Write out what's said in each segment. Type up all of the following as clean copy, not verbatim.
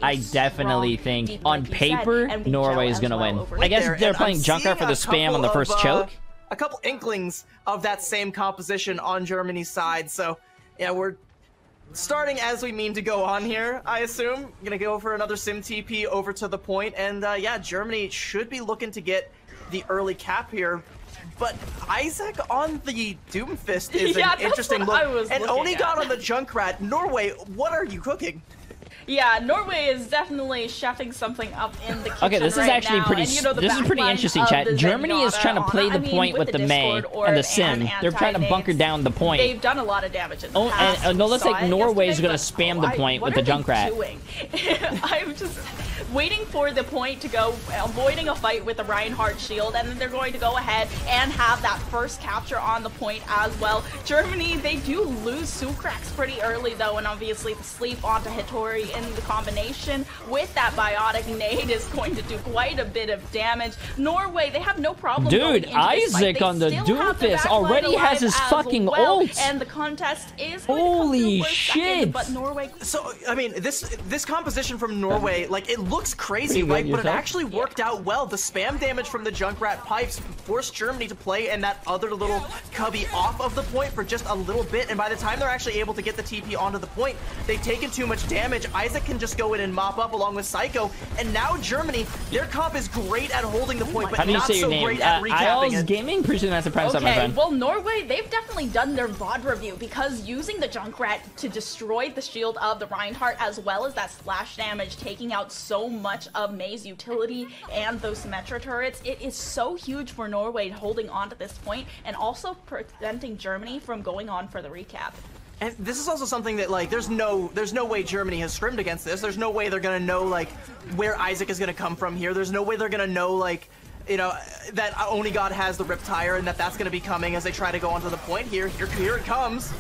I definitely think on paper Norway is gonna win. I guess they're playing Junkrat for the spam on the first choke. A couple inklings of that same composition on Germany's side. So yeah, we're starting as we mean to go on here, I assume. Gonna go for another sim TP over to the point, and yeah, Germany should be looking to get the early cap here. But Isaac on the Doomfist is an interesting look. And Oni got on the Junkrat. Norway, what are you cooking? Yeah, Norway is definitely chefing something up in the kitchen. Okay, this is actually pretty. And, you know, this is pretty interesting, chat. Germany is trying to play the point with the Mei and the Sim. They're trying to bunker down the point. They've done a lot of damage in the past. And it looks like Norway is going to spam the point with the Junkrat. I'm just waiting for the point to go, avoiding a fight with the Reinhardt shield, and then they're going to go ahead and have that first capture on the point as well. Germany, they do lose Sucrax pretty early though, and obviously the sleep onto Hittori in the combination with that biotic nade is going to do quite a bit of damage. Norway, they have no problem. Dude, Isaac on the Doomfist already has his fucking ult, and the contest is holy shit. But Norway. So I mean, this composition from Norway, like, it looks crazy, right? But it actually worked out well. The spam damage from the Junkrat pipes forced Germany to play and that other little cubby off of the point for just a little bit, and by the time they're actually able to get the TP onto the point, they've taken too much damage. Isaac can just go in and mop up along with Psycho, and now Germany, their comp is great at holding the point, but not so great at recapping it. Gaming, appreciate the massive prize up, my friend. Well, Norway, they've definitely done their VOD review, because using the Junkrat to destroy the shield of the Reinhardt, as well as that splash damage, taking out so much of Mei's utility and those Symmetra turrets, it is so huge for Norway holding on to this point, and also preventing Germany from going on for the recap. And this is also something that, like, there's no way Germany has scrimmed against this. There's no way they're gonna know, like, where Isaac is gonna come from here. There's no way they're gonna know, like, you know, that Onigod has the Riptire and that's gonna be coming as they try to go onto the point here. Here it comes.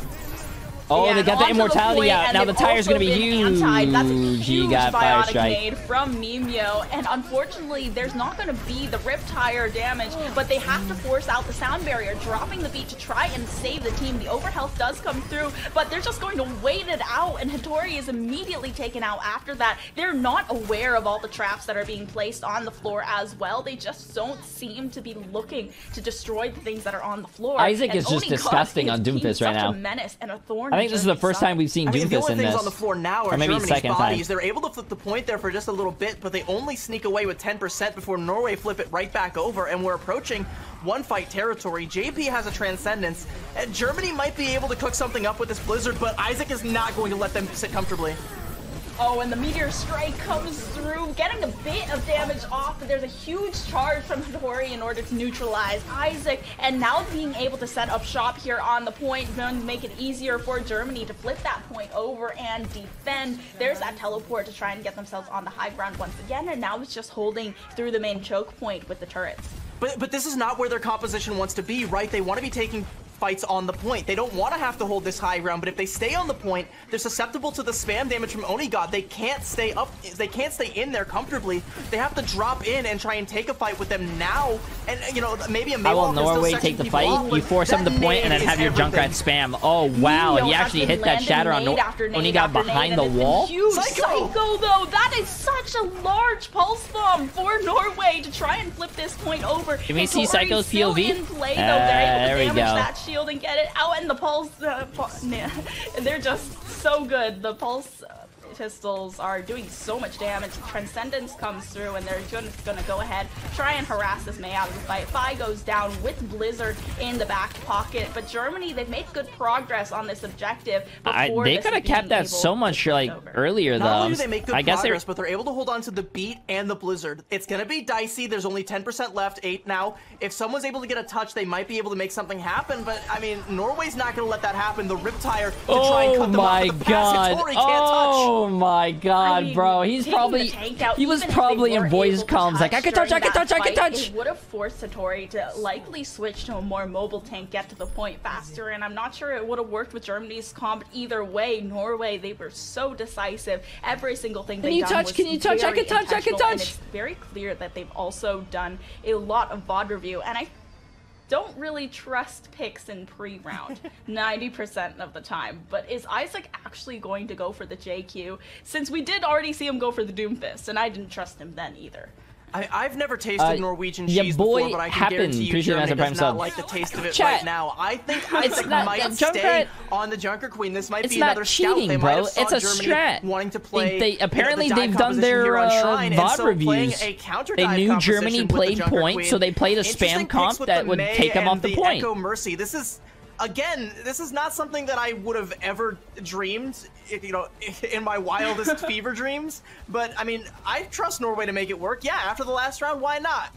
Oh, yeah, they got the immortality out. Now the tire's gonna be huge. That's a huge he got fire strike nade from Mimio, and unfortunately, there's not gonna be the Riptire damage, but they have to force out the sound barrier, dropping the beat to try and save the team. The overhealth does come through, but they're just going to wait it out, and Hittori is immediately taken out after that. They're not aware of all the traps that are being placed on the floor as well. They just don't seem to be looking to destroy the things that are on the floor. Isaac is just disgusting on Doomfist right now. A menace and a thorn. I think this is the first time we've seen Doomfist in this. The only things on the floor now are maybe Germany's bodies. They're able to flip the point there for just a little bit, but they only sneak away with 10% before Norway flip it right back over, and we're approaching one fight territory. JP has a Transcendence, and Germany might be able to cook something up with this Blizzard, but Isaac is not going to let them sit comfortably. Oh, and the Meteor Strike comes through, getting a bit of damage off, but there's a huge charge from Hittori in order to neutralize Isaac, and now being able to set up shop here on the point, going to make it easier for Germany to flip that point over and defend. There's that teleport to try and get themselves on the high ground once again, and now it's just holding through the main choke point with the turrets. But this is not where their composition wants to be, right? They want to be taking fights on the point. They don't want to have to hold this high ground, but if they stay on the point, they're susceptible to the spam damage from Onigod. They can't stay up, they can't stay in there comfortably. They have to drop in and try and take a fight with them now. And, you know, maybe a I will Norway take the fight. You force them to the point and then have your Junkrat spam. Oh, wow. And he actually hit that shatter on Onigod behind the wall. Huge Psycho, though. That is such a large pulse bomb for Norway to try and flip this point over. Can we see Psycho's POV? In play, though. They're able to damage that shield and get it out, and the pulse, they're just so good. The pulse pistols are doing so much damage. Transcendence comes through, and they're just gonna go ahead, try and harass this Mei out of the fight. Fi goes down with Blizzard in the back pocket, but Germany, they've made good progress on this objective. They could have kept that so much like earlier, though. Not only do they make good progress, but they're able to hold on to the beat and the Blizzard. It's gonna be dicey. There's only 10% left, 8 now. If someone's able to get a touch, they might be able to make something happen, but I mean, Norway's not gonna let that happen. The Riptire to try and cut them off the pass. Hittori can't touch. Oh my god, bro. He was probably in voice comms like, I can touch. It would have forced Hittori to likely switch to a more mobile tank, get to the point faster, and I'm not sure it would have worked with Germany's comp either way. Norway, they were so decisive. Every single thing they done was Can you touch? I can touch. And it's very clear that they've also done a lot of VOD review, and I don't really trust picks in pre-round 90% of the time. But is Isaac actually going to go for the JQ? Since we did already see him go for the Doomfist, and I didn't trust him then either. I've never tasted Norwegian cheese before, but I can guarantee you Germany does not like the taste of it right now. I think Isaac might stay on the Junker Queen. This might be another scout. They might have saw Germany wanting to play. Apparently they've done their VOD reviews. They knew Germany played point, so they played a spam comp that would take them off the point. Echo Mercy. This is... Again, this is not something that I would have ever dreamed, you know, in my wildest fever dreams. But, I mean, I trust Norway to make it work. Yeah, after the last round, why not?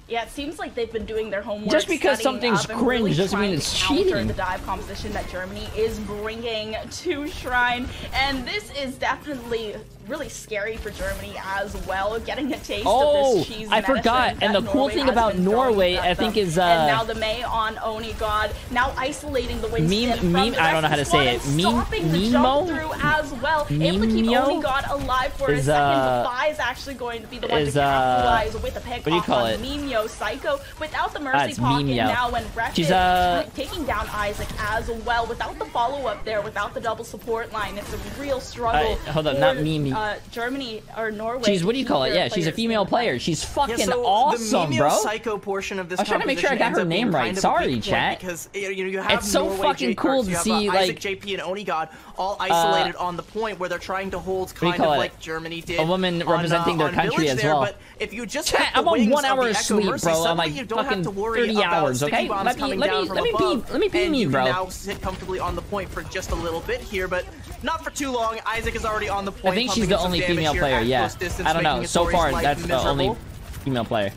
Yeah, it seems like they've been doing their homework. Just because something's cringe really doesn't mean it's cheating. The dive composition that Germany is bringing to Shrine, and this is definitely really scary for Germany as well, getting a taste of this cheese I forgot. And the cool thing about Norway, I think, is and now the May on Oni God, now isolating the Winston from the I don't know how to say it. Stopping the jump through as well. Able to keep Oni God alive for a second. Defy is actually going to be the one to capitalize with a pick off on Mimyo. Psycho without the Mercy pocket now, and Refit taking down Isaac as well without the follow-up there, without the double support line. It's a real struggle. Hold on, not Mimi. Germany or Norway. She's, what do you call it? Yeah, she's a female player. She's fucking awesome, bro. Psycho portion of this I was trying to make sure I got her name right. Sorry, chat. Because you have it's so fucking cool to see Isaac, JP, and Oni God all isolated on the point where they're trying to hold kind of like Germany did. A woman representing their country as well. But if you just I'm on 1 hour of sleep, bro. I'm like fucking 30 hours, okay? Let me be me, bro. You can now sit comfortably on the point for just a little bit here, but not for too long. Isaac is already on the point. I think she's the only female player, yeah. I don't know. So far, that's the only female player.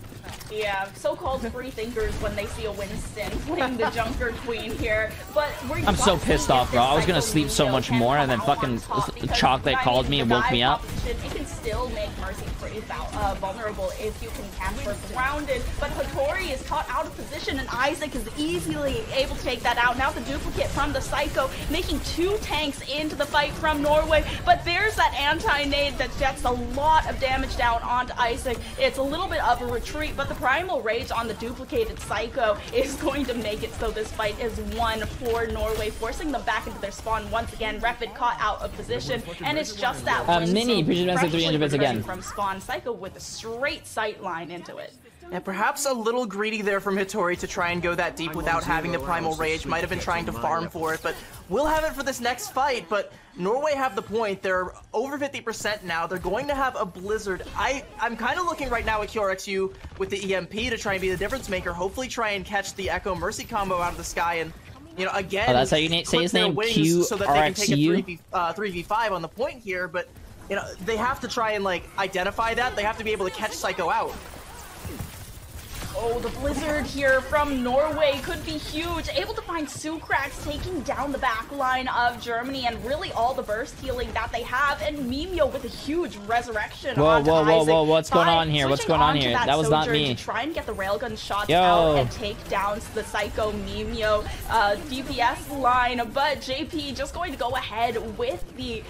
Yeah, so-called free thinkers when they see a Winston playing the Junker Queen here. But I'm so pissed off, bro. I was gonna sleep so much more, and then fucking Chocolate called me and woke me up. It can still make Mercy pretty vulnerable if you can catch her grounded. But Hattori is caught out of position, and Isaac is easily able to take that out. Now the duplicate from the Psycho, making 2 tanks into the fight from Norway. But there's that anti-nade that gets a lot of damage down onto Isaac. It's a little bit of a retreat, but the Primal Rage on the duplicated Psycho is going to make it so this fight is won for Norway, forcing them back into their spawn once again. Refit caught out of position, and it's just that Mini, appreciate 300 bits again. From spawn, Psycho with a straight sight line into it. And perhaps a little greedy there from Hattori to try and go that deep without having the Primal Rage. Might have been trying to farm for it, but we'll have it for this next fight. But Norway have the point. They're over 50% now. They're going to have a Blizzard. I'm kind of looking right now at QRXU with the EMP to try and be the difference maker. Hopefully try and catch the Echo Mercy combo out of the sky. And, you know, again, that's how you say his name, QRXU? So that they can take a 3v5 on the point here. But, you know, they have to try and, like, identify that. They have to be able to catch Psycho out. Oh, the Blizzard here from Norway could be huge. Able to find Sucrax taking down the back line of Germany and really all the burst healing that they have. And Mimyo with a huge resurrection. Whoa, what's going on here? What's going on here? That was not me. To try and get the railgun shots out and take down the Psycho Mimyo DPS line. But JP just going to go ahead with the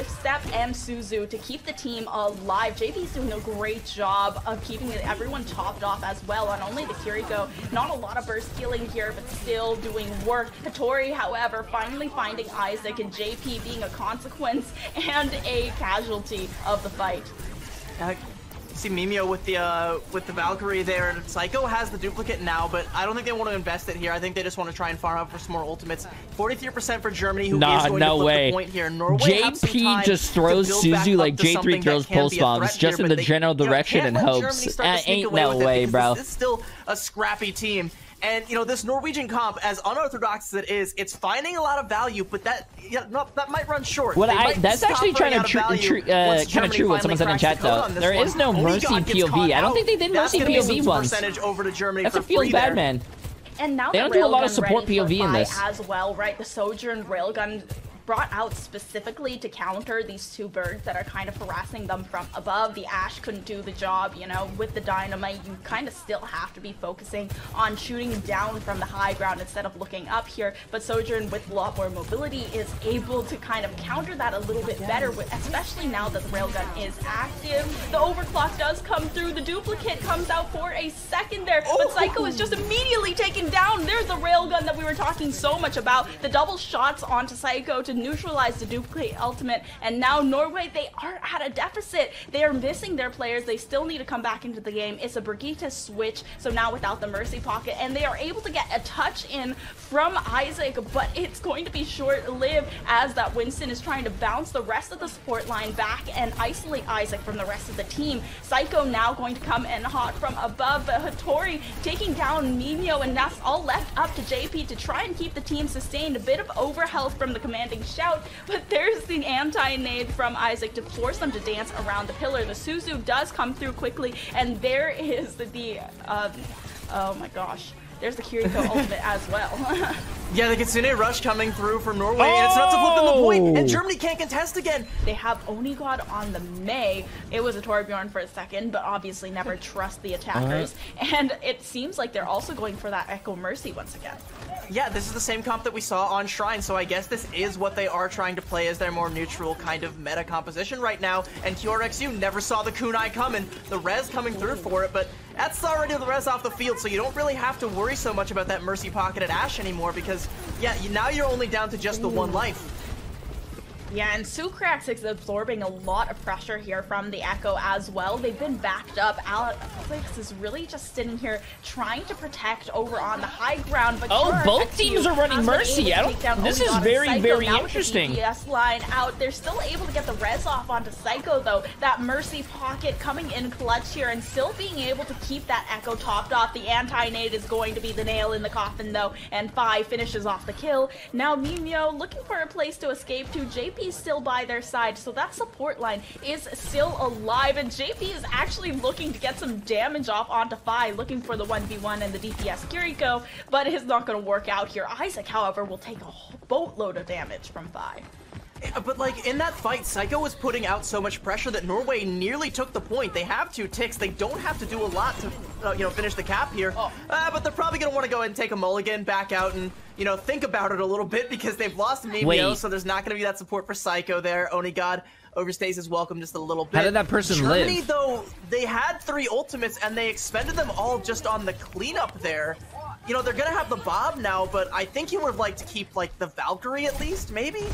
Step and Suzu to keep the team alive. JP's doing a great job of keeping everyone topped off as well on only the Kiriko. Not a lot of burst healing here, but still doing work. Hattori, however, finally finding Isaac, and JP being a consequence and a casualty of the fight. See Mimyo with the Valkyrie there, and Psycho has the duplicate now, but I don't think they want to invest it here. I think they just want to try and farm up for some more ultimates. 43% for Germany, who is going to flip the point here. Norway JP just throws Suzu like J3 throws pulse bombs, just in the general direction and hopes. Ain't no way, bro. This is still a scrappy team. And, you know, this Norwegian comp, as unorthodox as it is, it's finding a lot of value, but that might run short. That's actually kind of true what someone said in chat, though. There is no Mercy POV. I don't think they did Mercy POV once. That's a feels bad, man. And now they don't do a lot of support POV in this as well, right? The Sojourn Railgun brought out specifically to counter these two birds that are kind of harassing them from above. The Ashe couldn't do the job, you know, with the dynamite. You kind of still have to be focusing on shooting down from the high ground instead of looking up here. But Sojourn, with a lot more mobility, is able to kind of counter that a little bit better, especially now that the railgun is active. The overclock does come through. The duplicate comes out for a second there, but Psycho is just immediately taken down. There's the railgun that we were talking so much about. The double shots onto Psycho to neutralize the duplicate ultimate, and now Norway, they are at a deficit. They are missing their players. They still need to come back into the game. It's a Brigitte switch, so now without the Mercy pocket, and they are able to get a touch in from Isaac, but it's going to be short-lived as that Winston is trying to bounce the rest of the support line back and isolate Isaac from the rest of the team. Psycho now going to come in hot from above, but Hattori taking down Nino, and that's all left up to JP to try and keep the team sustained. A bit of overhealth from the commanding shout, but there's the anti-nade from Isaac to force them to dance around the pillar. The Suzu does come through quickly, and there is the oh my gosh, there's the Kiriko ultimate as well. Yeah, the Kitsune rush coming through from Norway, and it's not to flip them the point, and Germany can't contest again. They have Onigod on the Mei. It was a Torbjorn for a second, but obviously never trust the attackers. And it seems like they're also going for that Echo Mercy once again. Yeah, this is the same comp that we saw on Shrine, so I guess this is what they are trying to play as their more neutral kind of meta composition right now. And QRXU never saw the kunai coming, the res coming through for it, but that's already the res off the field, so you don't really have to worry so much about that Mercy pocket at Ashe anymore, because yeah, now you're only down to just the one life. Yeah, and Sucrax is absorbing a lot of pressure here from the Echo as well. They've been backed up. Alex is really just sitting here trying to protect over on the high ground. But both teams are running Mercy. This is very, very interesting. DPS line out. They're still able to get the res off onto Psycho, though. That Mercy pocket coming in clutch here and still being able to keep that Echo topped off. The anti-nade is going to be the nail in the coffin, though, and Fi finishes off the kill. Now Mimio looking for a place to escape to. JP is still by their side, so that support line is still alive, and JP is actually looking to get some damage off onto Fi, looking for the 1v1 and the DPS Kiriko, but it's not going to work out here. Isaac, however, will take a boatload of damage from Fi. But like in that fight, Psycho was putting out so much pressure that Norway nearly took the point. They have 2 ticks. They don't have to do a lot to, you know, finish the cap here. But they're probably gonna want to go ahead and take a mulligan, back out, and you know, think about it a little bit because they've lost Mimio, so there's not gonna be that support for Psycho there. Onigod overstays his welcome just a little bit. How did that person live? Germany, though, they had 3 ultimates and they expended them all just on the cleanup there. You know, they're gonna have the Bob now, but I think you would like to keep like the Valkyrie at least, maybe.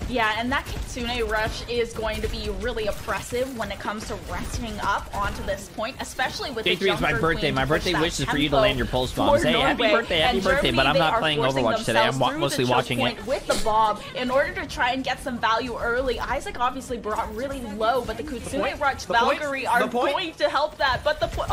Yeah, and that Kitsune rush is going to be really oppressive when it comes to resting up onto this point, especially with Jay3 is my birthday. My birthday wish is for you to land your pulse bombs. Hey, happy birthday, but I'm not playing Overwatch today. I'm mostly watching it. With the Bob, in order to try and get some value early, Isaac obviously brought really low, but the Kitsune rush Valkyrie are going to help that. But the point,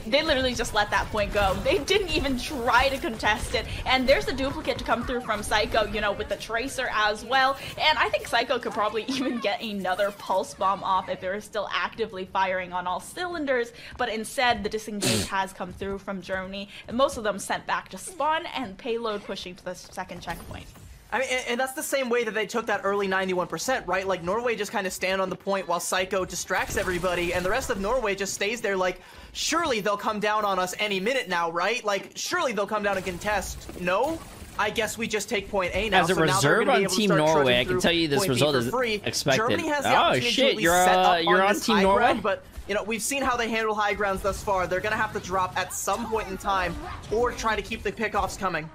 They literally just let that point go. They didn't even try to contest it. And there's the duplicate to come through from Psycho, you know, with the Tracer as well. And I think Psycho could probably even get another pulse bomb off if they were still actively firing on all cylinders. But instead, the disengage has come through from Germany, and most of them sent back to spawn and payload pushing to the second checkpoint. I mean, and that's the same way that they took that early 91%, right? Like, Norway just kind of stand on the point while Psycho distracts everybody, and the rest of Norway just stays there like, surely they'll come down on us any minute now, right? Like, surely they'll come down and contest. No? I guess we just take point A now. As a reserve on Team Norway, I can tell you this result is expected. Germany has the opportunity to at least set up you're on Team Norway? Ground, but you know, we've seen how they handle high grounds thus far. They're gonna have to drop at some point in time, or try to keep the pickoffs coming.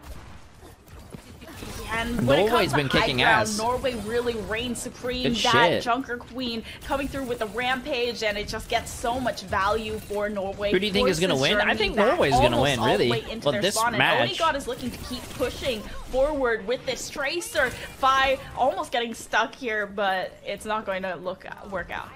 And when Norway's been kicking ass. Norway really reigns supreme. That Junker Queen coming through with a rampage, and it just gets so much value for Norway. Who do you think is going to win? I think Norway's going to win, really. But this match. Onigod is looking to keep pushing forward with this Tracer. Fi almost getting stuck here, but it's not going to work out.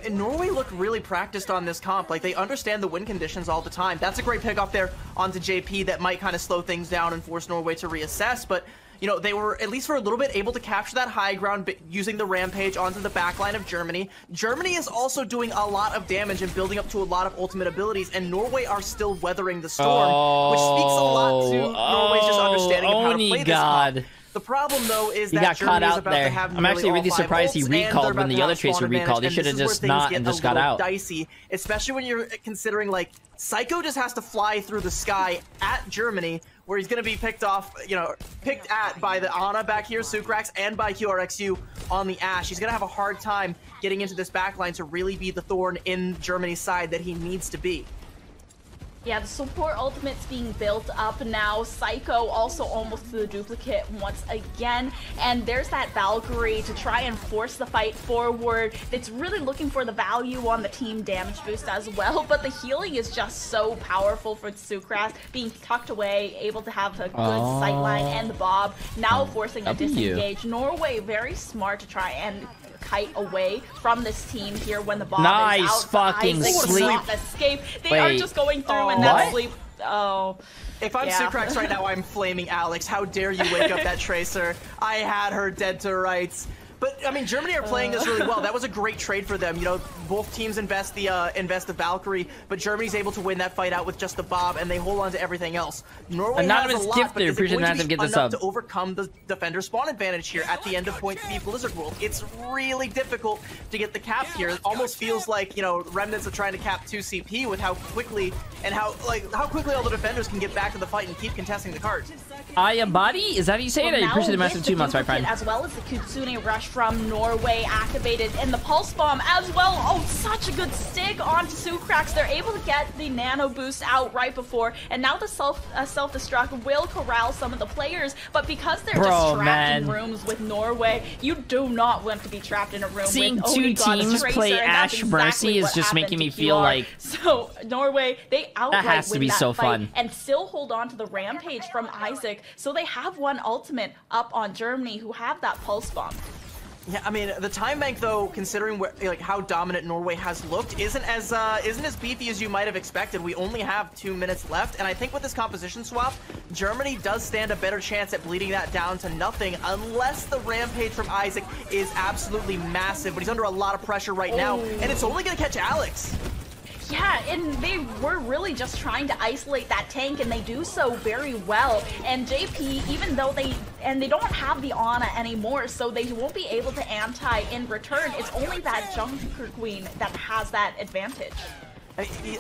And Norway looked really practiced on this comp. Like, they understand the win conditions all the time. That's a great pick off there onto JP that might kind of slow things down and force Norway to reassess, but you know, they were, at least for a little bit, able to capture that high ground using the rampage onto the backline of Germany. Germany is also doing a lot of damage and building up to a lot of ultimate abilities, and Norway are still weathering the storm, which speaks a lot to Norway's just understanding of how to play this comp. The problem, though, is he that got caught out about there. to have I'm actually really surprised he recalled when the other tracer recalled. He should have just not and just got out. Dicey, especially when you're considering, like, Psycho just has to fly through the sky at Germany, where he's going to be picked off, you know, picked at by the Ana back here, Sucrax, and by QRXU on the Ashe. He's going to have a hard time getting into this backline to really be the thorn in Germany's side that he needs to be. Yeah, the support ultimate's being built up now. Psycho also almost to the duplicate once again. And there's that Valkyrie to try and force the fight forward. It's really looking for the value on the team damage boost as well. But the healing is just so powerful for Sucrax, being tucked away, able to have a good sightline, and the Bob now forcing a disengage. Norway very smart to try and kite away from this team here when the Bob is out. Fucking sleep. Escape. They are just going through and that sleep. Oh. If I'm Sucrax right now, I'm flaming Alex. How dare you wake up that Tracer? I had her dead to rights. But, I mean, Germany are playing this really well. That was a great trade for them. You know, both teams invest the Valkyrie, but Germany's able to win that fight out with just the Bob, and they hold on to everything else. Norway has a lot, but is it going to be enough to overcome the defender spawn advantage here at the end of Point B Blizzard World? It's really difficult to get the cap here. It almost feels like, you know, remnants of trying to cap 2 CP with how quickly and how quickly all the defenders can get back to the fight and keep contesting the cards. Body? Is that how you say it? I appreciate the massive 2 months, my friend. As well as the Kitsune Rush from Norway activated, and the Pulse Bomb as well. Oh, such a good stick onto Sucrax. They're able to get the nano boost out right before, and now the self-destruct will corral some of the players, but because they're just trapped in rooms with Norway, you do not want to be trapped in a room seeing with two teams play Ashe Mercy is just making me feel like... So, Norway, they outright that has to be so fun. And still hold on to the Rampage from Isaac, so they have one ultimate up on Germany who have that Pulse Bomb. Yeah, I mean, the time bank, though, considering like how dominant Norway has looked, isn't as beefy as you might have expected. We only have 2 minutes left, and I think with this composition swap, Germany does stand a better chance at bleeding that down to nothing, unless the Rampage from Isaac is absolutely massive. But he's under a lot of pressure right now, and it's only going to catch Alex. Yeah, and they were really just trying to isolate that tank, and they do so very well. And JP, even though they don't have the Ana anymore, so they won't be able to anti in return. It's only that Junker Queen that has that advantage.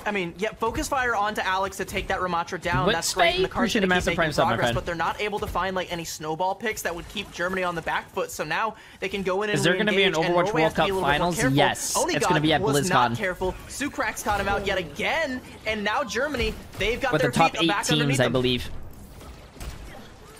I mean, yeah, focus fire onto Alex to take that Ramatra down. That's great. And the cards should keep making progress, but they're not able to find like any snowball picks that would keep Germany on the back foot. So now they can go in and is there going to be an Overwatch World Cup Finals? Yes, it's going to be at BlizzCon. Not careful. Sucrax caught him out yet again, and now Germany, they've got with their the top 8 back teams, I believe.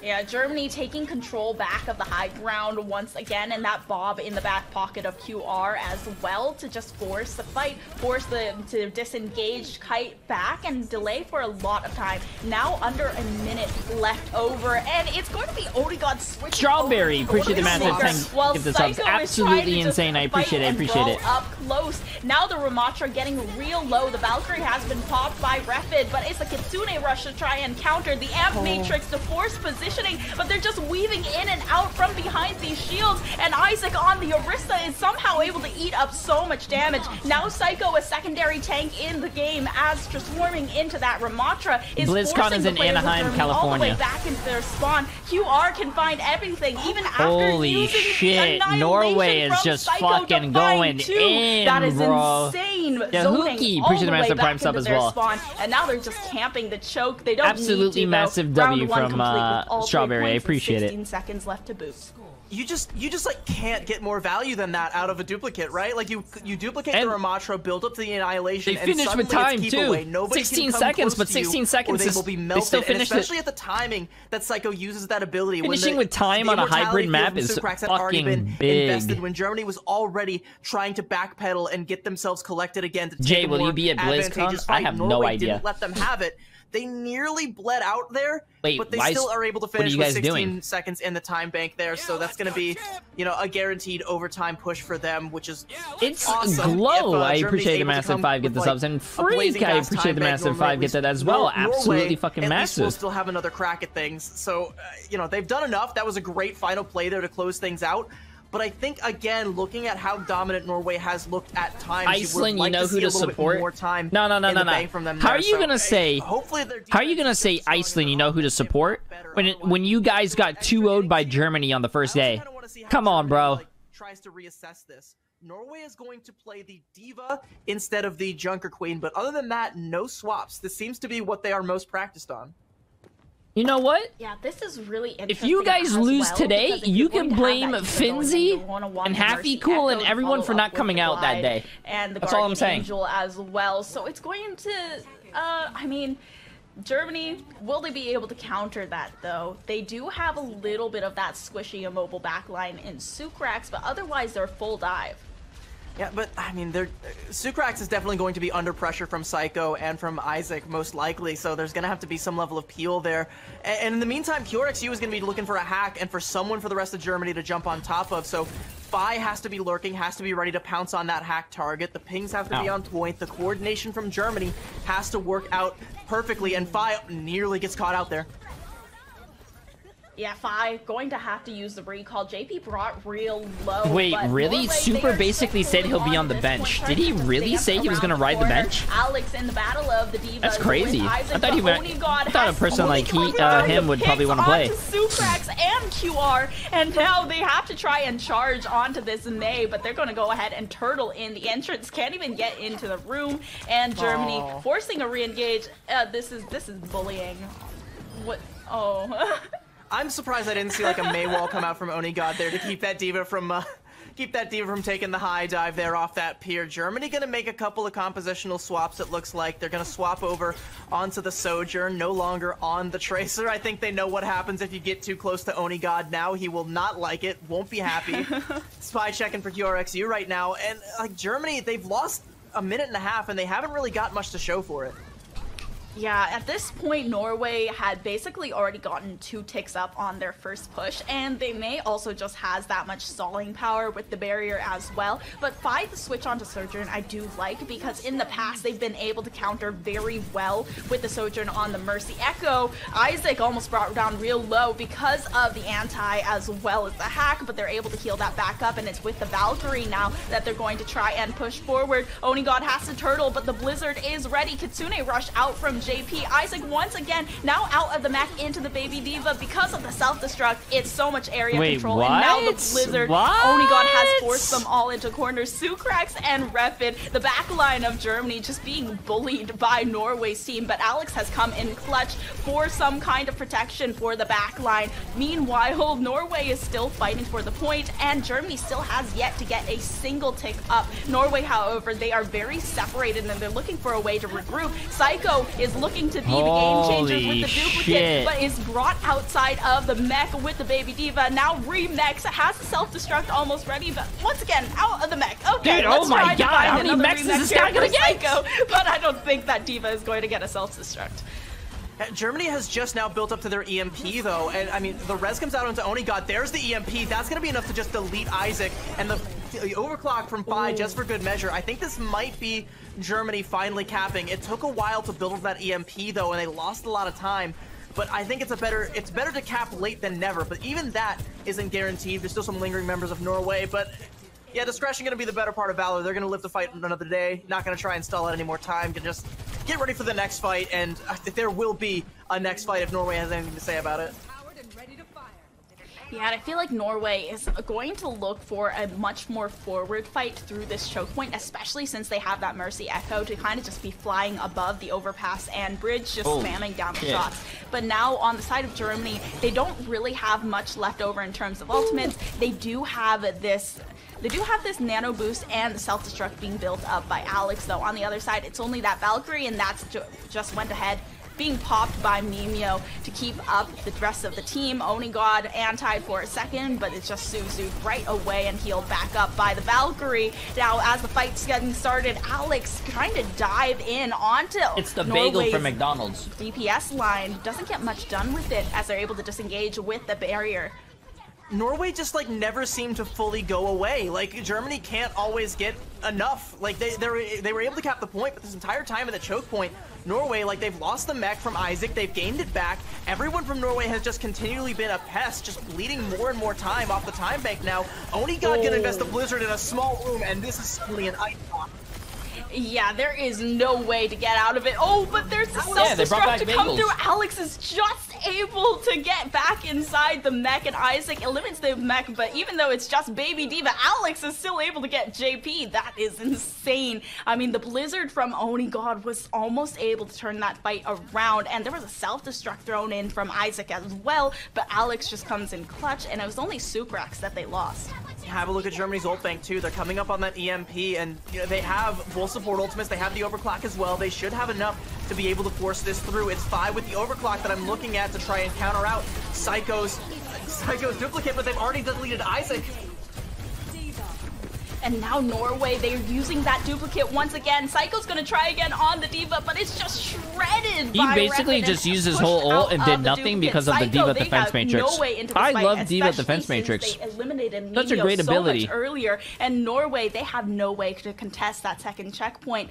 Yeah, Germany taking control back of the high ground once again, and that Bob in the back pocket of QR as well to just force the fight, force them to disengage Kite back and delay for a lot of time. Now under a minute left over, and it's going to be Odegaard switching. Strawberry, appreciate the massive thing. Give this up. Absolutely insane. I appreciate it. I appreciate it. Up close. Now the Ramatra getting real low. The Valkyrie has been popped by Refid, but it's a Kitsune Rush to try and counter the Amp Matrix to force positioning, but they're just weaving in and out from behind these shields, and Isaac on the Orisa is somehow able to eat up so much damage. Now Psycho, a secondary tank in the game, as swarming into that Ramatra, is BlizzCon is in Anaheim, California. All the way back into their spawn. QR can find everything, even after holy using shit, Norway is just Psycho fucking going in, that is bro. Insane. Yeah, Hookie, appreciate the massive prime sub as well. Spawn, and now they're just camping the choke. They don't absolutely need to, massive W from Strawberry. I appreciate 16 seconds left to boot. You just like can't get more value than that out of a duplicate, right? Like you duplicate the Ramatra, build up to the annihilation, they finish with time too. 16 seconds, but 16 seconds they will be melted. They still finished especially at the timing that Psycho uses that ability. Finishing with time on a hybrid map is fucking big. Invested when Germany was already trying to backpedal and get themselves collected again to take Jay, will you be at BlizzCon? I have no idea. Didn't let them have it. They nearly bled out there, but they why still are able to finish with 16 doing? seconds in the time bank there. So that's going to be, you know, a guaranteed overtime push for them, which is awesome. Glow. If, I appreciate the massive 5 get the subs, and Freak. I appreciate the massive 5 get that as well. Absolutely fucking massive. We'll still have another crack at things. So, you know, they've done enough. That was a great final play there to close things out. But I think, again, looking at how dominant Norway has looked at times, Iceland, you would like you know to who see to a little support? bit more time No. from them How there. are you gonna say? Hopefully How are you gonna say Iceland? You know who to support when you guys got 2-0'd by Germany on the first day? Come on, bro. Tries to reassess this. Norway is going to play the Diva instead of the Junker Queen, but other than that, no swaps. This seems to be what they are most practiced on. You know what? Yeah, this is really interesting. If you guys lose today, you can blame Finzi and Happy Cool and everyone for not coming out that day. And the That's all I'm saying. Angel as well. So it's going to, I mean, Germany, will they be able to counter that though? They do have a little bit of that squishy immobile backline in Sucrax, but otherwise they're full dive. Yeah, but I mean, Sucrax is definitely going to be under pressure from Psycho and from Isaac, most likely, so there's going to have to be some level of peel there. And in the meantime, QRXU is going to be looking for a hack and for someone for the rest of Germany to jump on top of, so Fi has to be lurking, has to be ready to pounce on that hack target. The pings have to be on point. The coordination from Germany has to work out perfectly, and Fi nearly gets caught out there. Yeah, Fi going to have to use the recall. JP brought real low. Wait, really? Super basically said he'll be on the bench. Did he really say he was gonna ride the bench? Alex in the battle of the Divas. That's crazy. I thought a person like him would probably want to play. Sucrax and QR, and now they have to try and charge onto this May, but they're going to go ahead and turtle in. The entrance can't even get into the room, and Germany forcing a re-engage. This is bullying. What? Oh. I'm surprised I didn't see like a May wall come out from Onigod there to keep that Diva from taking the high dive there off that pier. Germany gonna make a couple of compositional swaps. It looks like they're gonna swap over onto the Sojourn, no longer on the Tracer. I think they know what happens if you get too close to Onigod now. He will not like it, won't be happy. Spy checking for QRXU right now, and like Germany, they've lost a minute and a half and they haven't really got much to show for it. Yeah, at this point, Norway had basically already gotten 2 ticks up on their first push, and they may also just has that much stalling power with the barrier as well. But Fi, the switch onto Sojourn, I do like, because in the past, they've been able to counter very well with the Sojourn on the Mercy Echo. Isaac almost brought down real low because of the anti as well as the hack, but they're able to heal that back up, and it's with the Valkyrie now that they're going to try and push forward. Onigod has to turtle, but the Blizzard is ready. Kitsune rush out from JP. Isaac once again now out of the mech into the Baby Diva because of the self-destruct. It's so much area control, and now the Blizzard. Onigod has forced them all into corners. Sucrax and Refid, the backline of Germany, just being bullied by Norway's team, but Alex has come in clutch for some kind of protection for the backline. Meanwhile, Norway is still fighting for the point, and Germany still has yet to get a single tick up. Norway, however, they are very separated, and they're looking for a way to regroup. Psycho is looking to be the game changer with the duplicate, but is brought outside of the mech with the Baby Diva. Now Remix has the self-destruct almost ready, but once again out of the mech. Okay, dude, let's oh my try god, how many mechs is this guy gonna get? Psycho, but I don't think that Diva is going to get a self-destruct. Germany has just now built up to their EMP though, and I mean the res comes out onto Onigod. There's the EMP. That's gonna be enough to just delete Isaac, and the overclock from Fi just for good measure. I think this might be Germany finally capping. It took a while to build up that EMP though, and they lost a lot of time. But I think it's better to cap late than never. But even that isn't guaranteed. There's still some lingering members of Norway, but yeah, discretion gonna be the better part of valor. They're gonna live to fight another day. Not gonna try and stall out any more time. Can just get ready for the next fight, and there will be a next fight if Norway has anything to say about it. Yeah, and I feel like Norway is going to look for a much more forward fight through this choke point, especially since they have that Mercy Echo to kind of just be flying above the overpass and bridge, just spamming down the shots. But now on the side of Germany, they don't really have much left over in terms of ultimates. They do have this nano boost and the self-destruct being built up by Alex, though. On the other side, it's only that Valkyrie, and that's just went ahead being popped by Mimio to keep up the rest of the team. Onigod antied for a second, but it's just Suzu right away and healed back up by the Valkyrie. Now, as the fight's getting started, Alex trying to dive in onto It's the Norway's bagel from McDonald's. DPS line. Doesn't get much done with it as they're able to disengage with the barrier. Norway just like never seemed to fully go away. Like Germany can't always get enough. Like they were able to cap the point, but this entire time at the choke point, Norway, like they've lost the mech from Isaac, they've gained it back. Everyone from Norway has just continually been a pest, just bleeding more and more time off the time bank now. Onigod gonna invest the Blizzard in a small room, and this is suddenly an ice block. Yeah, there is no way to get out of it. Oh, but there's a self-destruct to come through. Alex is just able to get back inside the mech, and Isaac eliminates the mech, but even though it's just Baby Diva, Alex is still able to get JP. That is insane. I mean, the Blizzard from Onigod was almost able to turn that fight around, and there was a self-destruct thrown in from Isaac as well, but Alex just comes in clutch, and it was only Sucrax that they lost. Have a look at Germany's ult bank too. They're coming up on that EMP, and you know, they have full support ultimates. They have the overclock as well. They should have enough to be able to force this through. It's 5 with the overclock that I'm looking at to try and counter out Psycho's duplicate, but they've already deleted Isaac. And now Norway, they're using that duplicate once again. Psycho's gonna try again on the Diva, but it's just shredded by He basically just used his whole ult and did nothing because of the Diva defense matrix. I love Diva defense matrix. They eliminated Such a great ability. So much earlier, and Norway, they have no way to contest that second checkpoint.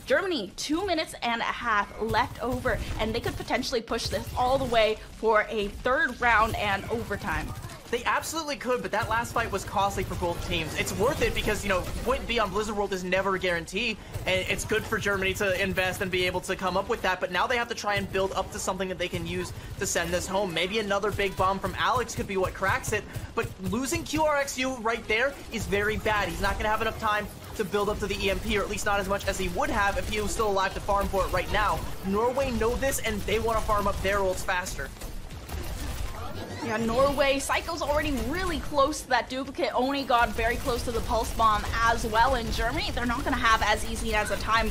Germany, 2 minutes and a half left over, and they could potentially push this all the way for a third round and overtime. They absolutely could, but that last fight was costly for both teams. It's worth it because, you know, point B on Blizzard World is never a guarantee, and it's good for Germany to invest and be able to come up with that, but now they have to try and build up to something that they can use to send this home. Maybe another big bomb from Alex could be what cracks it, but losing QRXU right there is very bad. He's not going to have enough time to build up to the EMP, or at least not as much as he would have if he was still alive to farm for it right now. Norway know this, and they want to farm up their ults faster. Yeah, Norway, Psycho's already really close to that duplicate. Onigod very close to the pulse bomb as well. In Germany, they're not going to have as easy as a time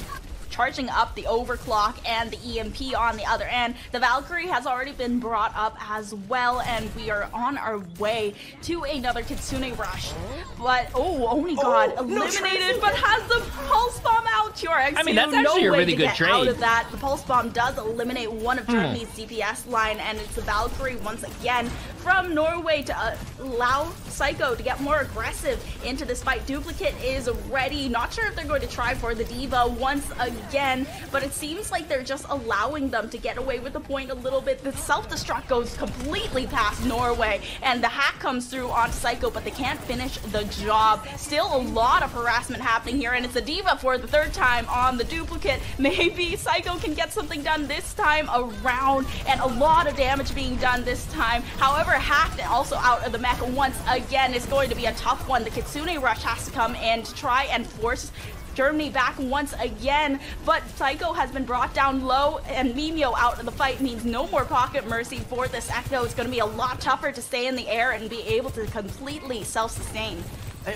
charging up the overclock and the EMP on the other end. The Valkyrie has already been brought up as well, and we are on our way to another Kitsune Rush. But, Onigod eliminated, but has the pulse bomb out. QRX, I mean, that's actually a really good trade. Out of that. The pulse bomb does eliminate one of Germany's DPS line, and it's the Valkyrie once again from Norway to allow Psycho to get more aggressive into this fight. Duplicate is ready. Not sure if they're going to try for the Diva once again, but it seems like they're just allowing them to get away with the point a little bit. The self-destruct goes completely past Norway, and the hack comes through onto Psycho, but they can't finish the job. Still a lot of harassment happening here, and it's a Diva for the third time on the duplicate. Maybe Psycho can get something done this time around, and a lot of damage being done this time. However, hacked and also out of the mech once again is going to be a tough one. The Kitsune Rush has to come in to try and force Germany back once again, but Psycho has been brought down low, and Mimio out of the fight means no more pocket mercy for this Echo. It's going to be a lot tougher to stay in the air and be able to completely self-sustain.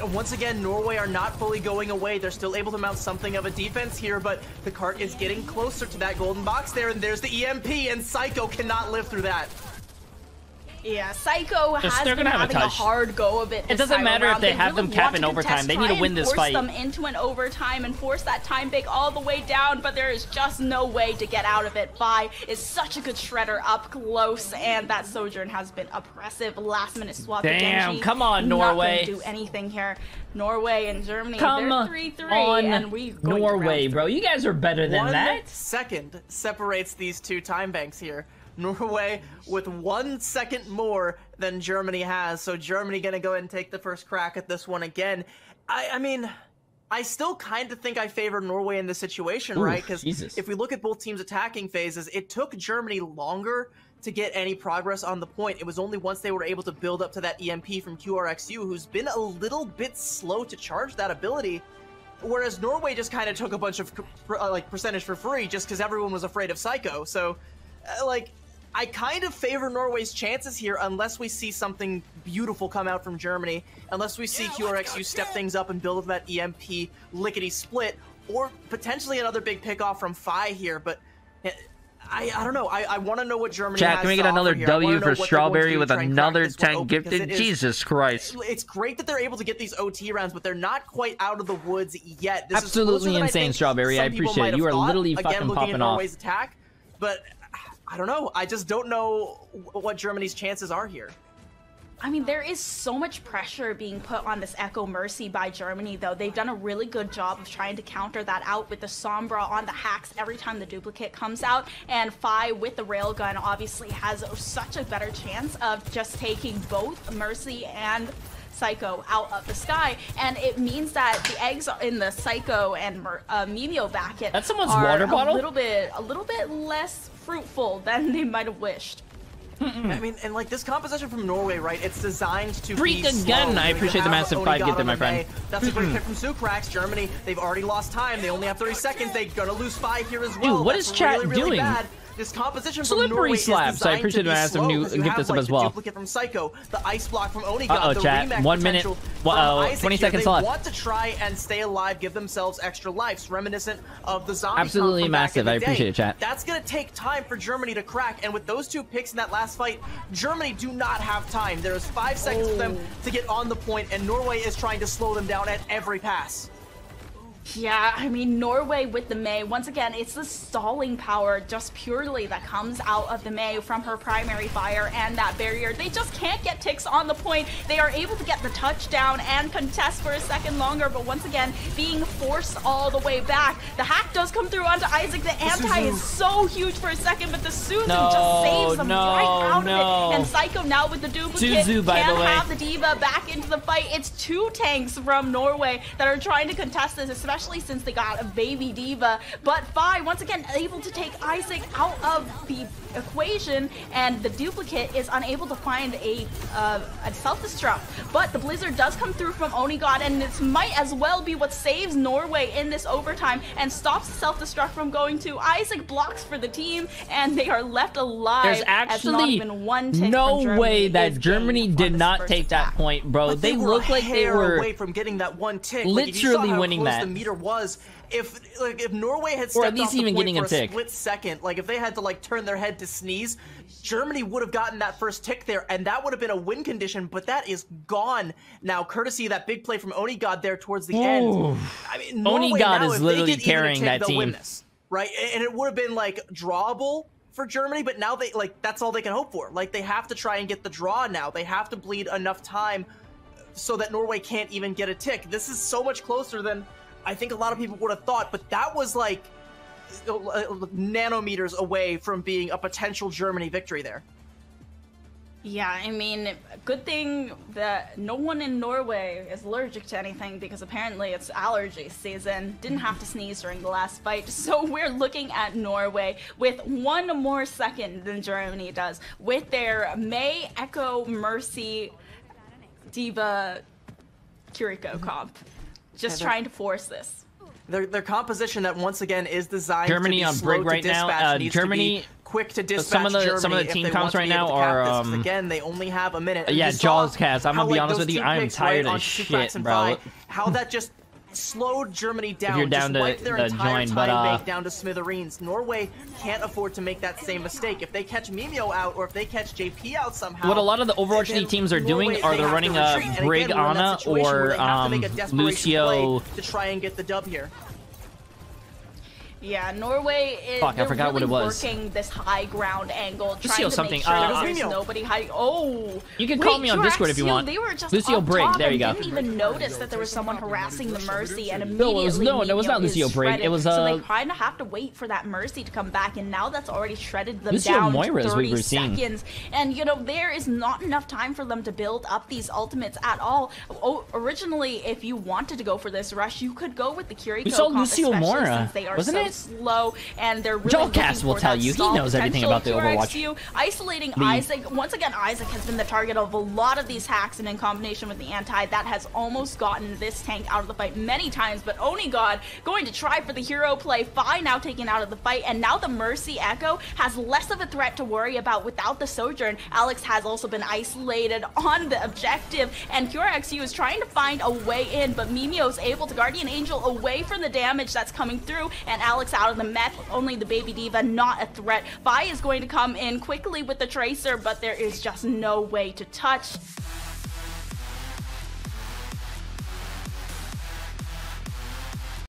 Once again, Norway are not fully going away. They're still able to mount something of a defense here, but the cart is getting closer to that golden box there, and there's the EMP, and Psycho cannot live through that. Yeah, Psycho has been having a hard go of it. It doesn't matter if they have them cap in overtime. They need to win this fight. Force them into an overtime and force that time bake all the way down, but there is just no way to get out of it. Vi is such a good shredder up close, and that Sojourn has been oppressive. Last minute swap. Damn, come on, Norway. Not gonna do anything here. Norway and Germany, they're 3-3, and we Norway, bro. You guys are better than that. 1 second separates these two time banks here. Norway with 1 second more than Germany has, so Germany gonna go ahead and take the first crack at this one again. I mean, I still kind of think I favor Norway in this situation, right? Because if we look at both teams' attacking phases, it took Germany longer to get any progress on the point. It was only once they were able to build up to that EMP from QRXU, who's been a little bit slow to charge that ability, whereas Norway just kind of took a bunch of percentage for free just because everyone was afraid of Psycho. So, I kind of favor Norway's chances here unless we see something beautiful come out from Germany, unless we see QRXU step things up and build up that EMP lickety-split, or potentially another big pick-off from Fi here, but I don't know. I want to know what Germany has. Chat, can we get another W for Strawberry with another 10 gifted? Jesus Christ. It's great that they're able to get these OT rounds, but they're not quite out of the woods yet. This Absolutely is insane, Strawberry. I appreciate it. You are literally fucking popping off. Norway's attack, but I don't know. I just don't know what Germany's chances are here. I mean, there is so much pressure being put on this Echo Mercy by Germany, though. They've done a really good job of trying to counter that out with the Sombra on the hacks every time the duplicate comes out. And Fi with the railgun obviously has such a better chance of just taking both Mercy and Psycho out of the sky, and it means that the eggs in the Psycho and Mimio bucket That's someone's water bottle? a little bit less fruitful than they might have wished. I mean, and like this composition from Norway, right? It's designed to Freak be again. I appreciate the massive 5 gift there, my friend. That's a great pick from Sucrax. Germany, they've already lost time. They only have 30 seconds. They're gonna lose 5 here as well. Dude, what is chat really doing? Bad. This composition Slippery from Norway slaps. is designed I appreciate to the be massive slow, new 'cause you gift have, sub like, as the well. Duplicate from Psycho, the ice block from Onigod, the 1 rematch minute. from Isaac 20 here. seconds They left. want to try and stay alive, give themselves extra lives, reminiscent of the zombie. Absolutely from back massive. in the I appreciate day. it, chat. That's gonna take time for Germany to crack, and with those 2 picks in that last fight, Germany do not have time. There is 5 seconds for them to get on the point, and Norway is trying to slow them down at every pass. Yeah, I mean, Norway with the Mei, once again, it's the stalling power just purely that comes out of the Mei from her primary fire and that barrier. They just can't get ticks on the point. They are able to get the touchdown and contest for a second longer, but once again, being forced all the way back. The hack does come through onto Isaac. The anti is so huge for a second, but the Suzu just saves them right out of it. And Psycho now with the duplicate Suzu, by the way, have the Diva back into the fight. It's 2 tanks from Norway that are trying to contest this, especially since they got a baby Diva. But Fi, once again, able to take Isaac out of the equation, and the duplicate is unable to find a self-destruct. But the Blizzard does come through from Onigod, and this might as well be what saves Norway in this overtime and stops the self-destruct from going to Isaac. Blocks for the team, and they are left alive. There's actually not even one tick no from way that Germany did not take that point, bro. But they look like they were away from getting that 1 tick. literally winning that. The meter was. If Norway had or stepped at least off the even point getting for a tick. split second, like if they had to like turn their head to sneeze, Germany would have gotten that first tick there, and that would have been a win condition. But that is gone now, courtesy of that big play from Onigod there towards the end. I mean, Onigod is literally carrying that team, win this, right? And it would have been like drawable for Germany, but now they that's all they can hope for. Like they have to try and get the draw now. They have to bleed enough time so that Norway can't even get a tick. This is so much closer than I think a lot of people would have thought, but that was like nanometers away from being a potential Germany victory there. Yeah, I mean, good thing that no one in Norway is allergic to anything, because apparently it's allergy season. Didn't have to sneeze during the last fight. So we're looking at Norway with 1 more second than Germany does, with their Mei, Echo, Mercy, Diva, Kiriko comp. Just trying to force this. Their composition that once again is designed Germany to be on slow Brig right to dispatch, now. needs Germany, to be quick to dispatch. some of the team comps right now are again, they only have a minute. yeah, Jaws cast. I'm gonna be honest with you, I am tired as shit, bro. How that just slowed Germany down. If you're down just to their the entire join, time but bank down to smithereens. Norway can't afford to make that same mistake. If they catch Mimio out, or if they catch JP out somehow, what a lot of the Overwatch teams are doing are they're running a Brig Ana or Lucio to try and get the dub here. Yeah, Norway is Fuck, I forgot what it was. Working this high ground angle, Lucio trying to something. make sure there's nobody hiding. Oh, you can call me on Discord if you want. They were just Lucio Brig, there you go. Didn't even notice that there was someone harassing the Mercy, and immediately no, it was not Lucio Brig. It was so they kind of have to wait for that Mercy to come back, and now that's already shredded them Lucio down Moira to 30 we were seconds. And you know there is not enough time for them to build up these ultimates at all. Originally, if you wanted to go for this rush, you could go with the Kiriko. We saw Lucio Moira, since they are wasn't so it? slow. And they're really Jolcast will tell you. He knows everything about the Overwatch. Isolating Isaac. Once again, Isaac has been the target of a lot of these hacks, and in combination with the anti, that has almost gotten this tank out of the fight many times. But Onigod going to try for the hero play. Fi now taken out of the fight, and now the Mercy Echo has less of a threat to worry about without the Sojourn. Alex has also been isolated on the objective, and QRXU is trying to find a way in, but Mimio's able to Guardian Angel away from the damage that's coming through, and Alex out of the mech. Only the baby Diva, not a threat. Fi is going to come in quickly with the Tracer, but there is just no way to touch.